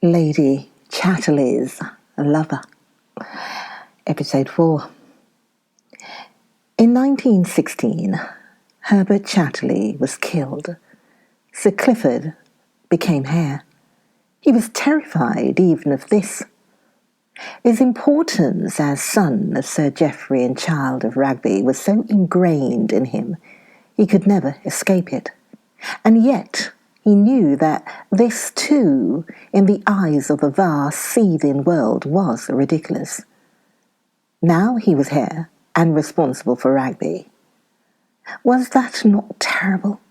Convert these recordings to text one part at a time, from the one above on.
Lady Chatterley's Lover, Episode 4. In 1916, Herbert Chatterley was killed. Sir Clifford became heir. He was terrified even of this. His importance as son of Sir Geoffrey and child of Rugby was so ingrained in him, he could never escape it. And yet he knew that this too, in the eyes of the vast seething world, was ridiculous. Now he was heir and responsible for Rugby. Was that not terrible?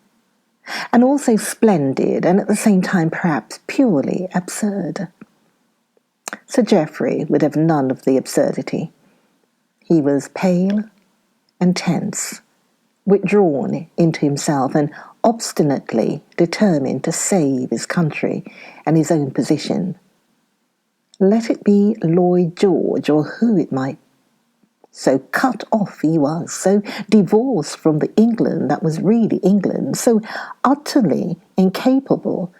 And also splendid, and at the same time perhaps purely absurd. Sir Geoffrey would have none of the absurdity. He was pale and tense, withdrawn into himself and obstinately determined to save his country and his own position. Let it be Lloyd George or who it might. So cut off he was, so divorced from the England that was really England, so utterly incapable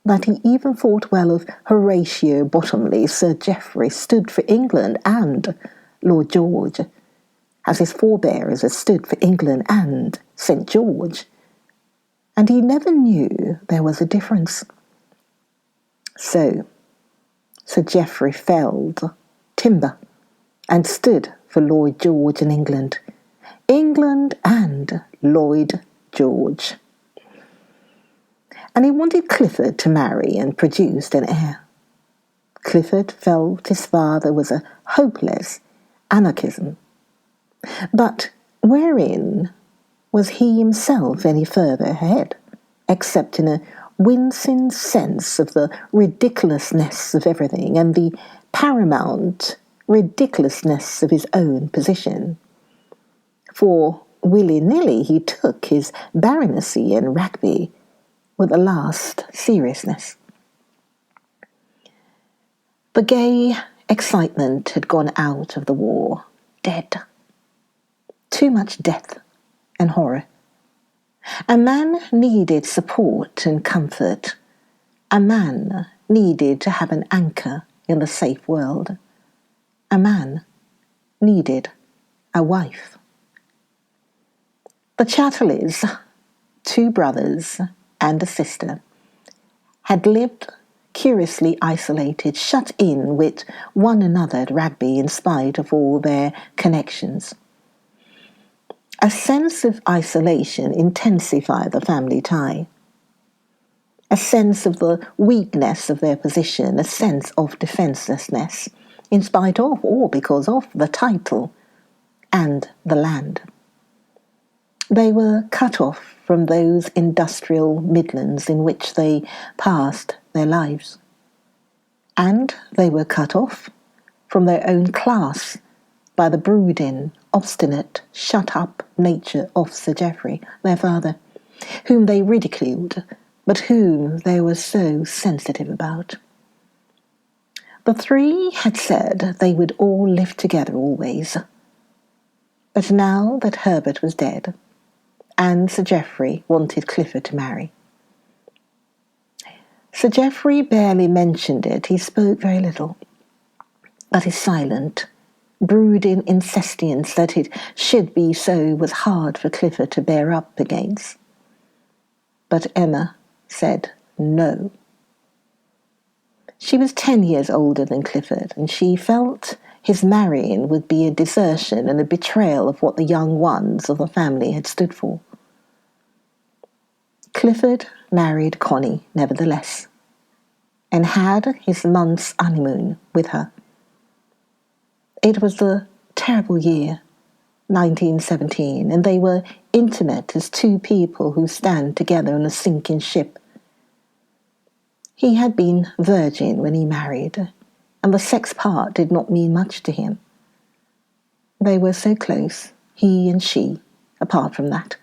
that he even thought well of Horatio Bottomley. Sir Geoffrey stood for England and Lord George, as his forebears had stood for England and St. George. And he never knew there was a difference. So Sir Geoffrey felled timber and stood for Lloyd George in England. England and Lloyd George. And he wanted Clifford to marry and produce an heir. Clifford felt his father was a hopeless anarchism. But wherein was he himself any further ahead, except in a wincing sense of the ridiculousness of everything and the paramount ridiculousness of his own position? For willy-nilly he took his baronetcy and Rugby with the last seriousness. The gay excitement had gone out of the war, dead. Too much death and horror. A man needed support and comfort. A man needed to have an anchor in the safe world. A man needed a wife. The Chatterleys, two brothers and a sister, had lived curiously isolated, shut in with one another at Rugby in spite of all their connections. A sense of isolation intensified the family tie. A sense of the weakness of their position, a sense of defenselessness, in spite of or because of the title and the land. They were cut off from those industrial Midlands in which they passed their lives. And they were cut off from their own class by the brooding, obstinate, shut-up nature of Sir Geoffrey, their father, whom they ridiculed, but whom they were so sensitive about. The three had said they would all live together always. But now that Herbert was dead, and Sir Geoffrey wanted Clifford to marry. Sir Geoffrey barely mentioned it. He spoke very little, but his silent, brooding insistence that it should be so was hard for Clifford to bear up against. But Emma said no. She was 10 years older than Clifford, and she felt his marrying would be a desertion and a betrayal of what the young ones of the family had stood for. Clifford married Connie, nevertheless, and had his month's honeymoon with her. It was the terrible year, 1917, and they were intimate as two people who stand together on a sinking ship. He had been virgin when he married, and the sex part did not mean much to him. They were so close, he and she, apart from that.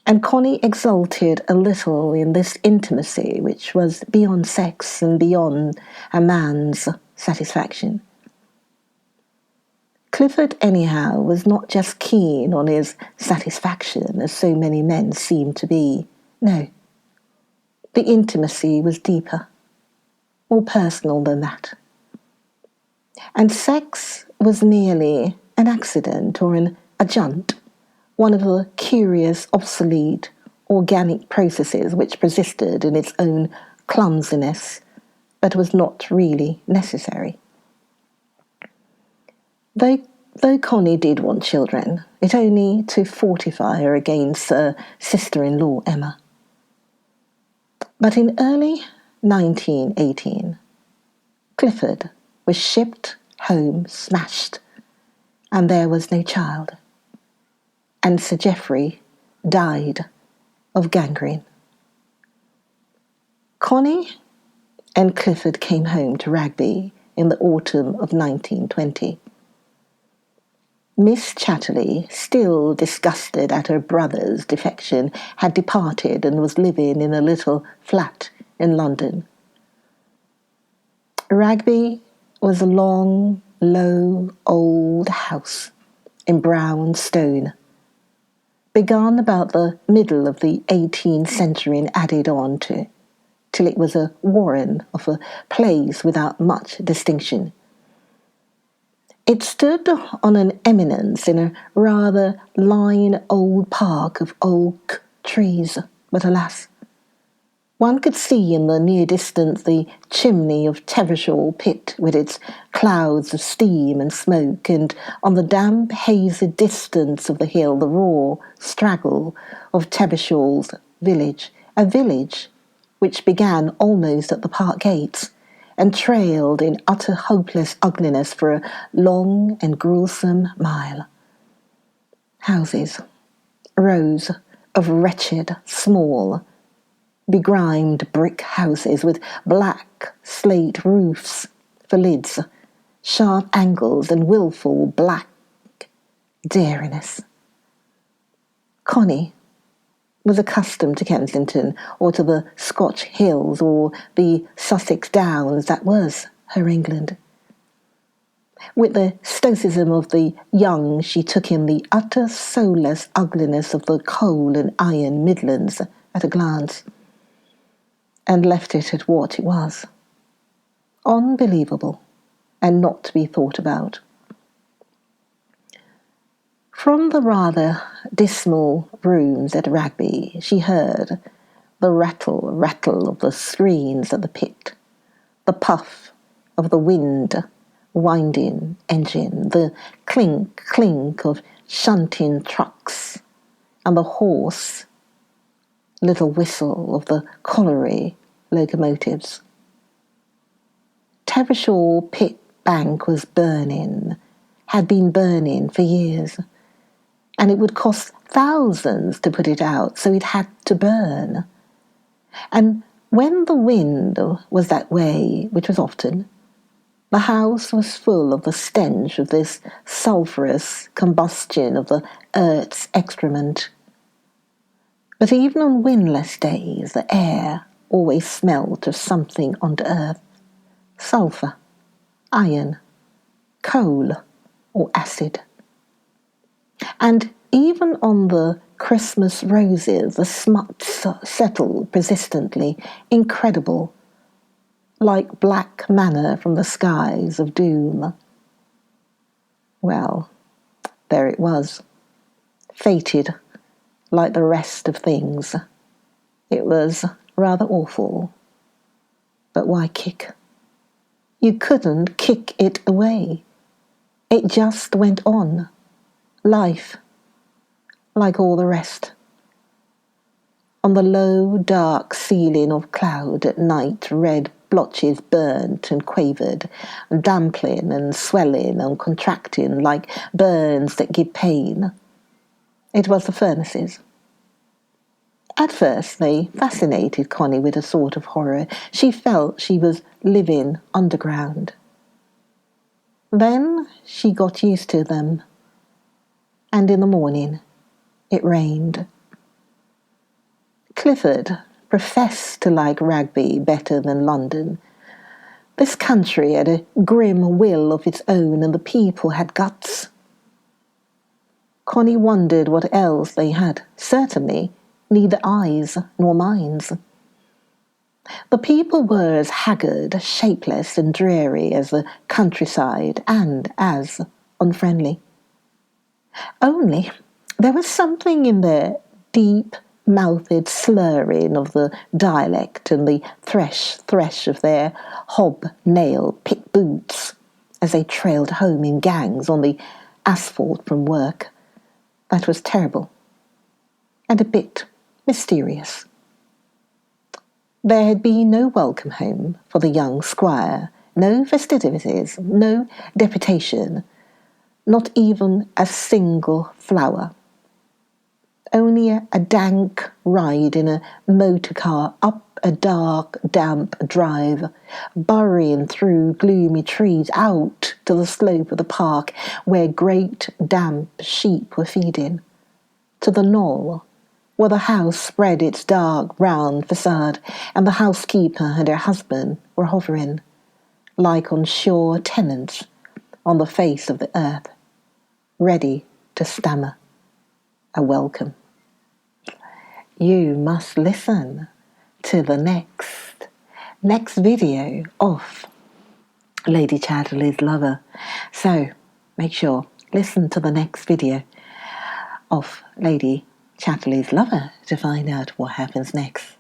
And Connie exulted a little in this intimacy which was beyond sex and beyond a man's satisfaction. Clifford, anyhow, was not just keen on his satisfaction, as so many men seemed to be. No, the intimacy was deeper. more personal than that. And sex was merely an accident or an adjunct, one of the curious, obsolete, organic processes which persisted in its own clumsiness, but was not really necessary. Though Connie did want children, it only to fortify her against her sister-in-law Emma. But in early 1918, Clifford was shipped home smashed, and there was no child. And Sir Geoffrey died of gangrene. Connie and Clifford came home to Rugby in the autumn of 1920. Miss Chatterley, still disgusted at her brother's defection, had departed and was living in a little flat in London. Rugby was a long, low, old house in brown stone, begun about the middle of the 18th century and added on to, till it was a warren of a place without much distinction. It stood on an eminence in a rather line old park of oak trees, but alas, one could see in the near distance the chimney of Tevershaw Pit with its clouds of steam and smoke, and on the damp, hazy distance of the hill the raw straggle of Tevershaw's village, a village which began almost at the park gates, and trailed in utter hopeless ugliness for a long and gruesome mile. Houses, rows of wretched, small, begrimed brick houses with black slate roofs for lids, sharp angles and wilful black dariness. Connie was accustomed to Kensington, or to the Scotch hills, or the Sussex downs. That was her England. With the stoicism of the young, she took in the utter soulless ugliness of the coal and iron Midlands at a glance, and left it at what it was. Unbelievable, and not to be thought about. From the rather dismal rooms at Rugby, she heard the rattle of the screens at the pit, the puff of the wind-winding engine, the clink of shunting trucks, and the hoarse little whistle of the colliery locomotives. Tevershaw Pit Bank was burning, had been burning for years, and it would cost thousands to put it out, so it had to burn. And when the wind was that way, which was often, the house was full of the stench of this sulphurous combustion of the earth's excrement. But even on windless days, the air always smelt of something on the earth: sulphur, iron, coal, or acid. And even on the Christmas roses, the smut settled persistently, incredible, like black manna from the skies of doom. Well, there it was, fated like the rest of things. It was rather awful. But why kick? You couldn't kick it away. It just went on. Life, like all the rest. On the low, dark ceiling of cloud at night, red blotches burnt and quavered, dampling and swelling and contracting like burns that give pain. It was the furnaces. At first they fascinated Connie with a sort of horror. She felt she was living underground. Then she got used to them, and in the morning it rained. Clifford professed to like Rugby better than London. This country had a grim will of its own, and the people had guts. Connie wondered what else they had. Certainly neither eyes nor minds. The people were as haggard, shapeless, and dreary as the countryside, and as unfriendly. Only there was something in their deep-mouthed slurring of the dialect and the thresh of their hob-nail pick boots as they trailed home in gangs on the asphalt from work that was terrible and a bit mysterious. There had been no welcome home for the young squire, no festivities, no deputation, not even a single flower. Only a dank ride in a motor car up a dark, damp drive, burrowing through gloomy trees out to the slope of the park where great, damp sheep were feeding, to the knoll where the house spread its dark, round facade, and the housekeeper and her husband were hovering, like unsure tenants on the face of the earth, ready to stammer a welcome. You must listen to the next video of Lady Chatterley's Lover. So make sure, listen to the next video of Lady Chatterley's Lover to find out what happens next.